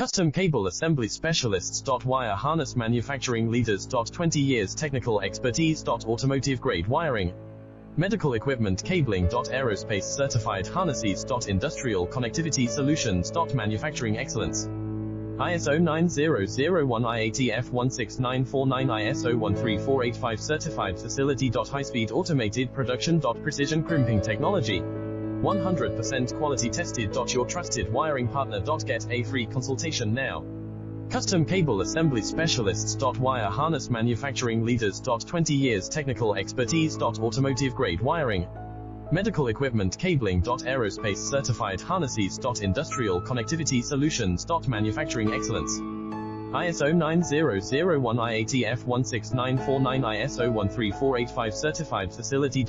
Custom Cable Assembly Specialists. Wire Harness Manufacturing Leaders. 20 years technical expertise. Automotive grade wiring, medical equipment cabling. Aerospace certified harnesses. Industrial connectivity solutions. Manufacturing excellence. ISO 9001 IATF 16949 ISO 13485 certified facility. High-speed automated production. Precision crimping technology. 100% quality tested. Your trusted wiring partner. Get a free consultation now. Custom Cable Assembly Specialists. Wire Harness Manufacturing Leaders. 20 years technical expertise. Automotive grade wiring, medical equipment cabling. Aerospace certified harnesses. Industrial connectivity solutions. Manufacturing excellence. ISO 9001 IATF 16949 ISO 13485 certified facility.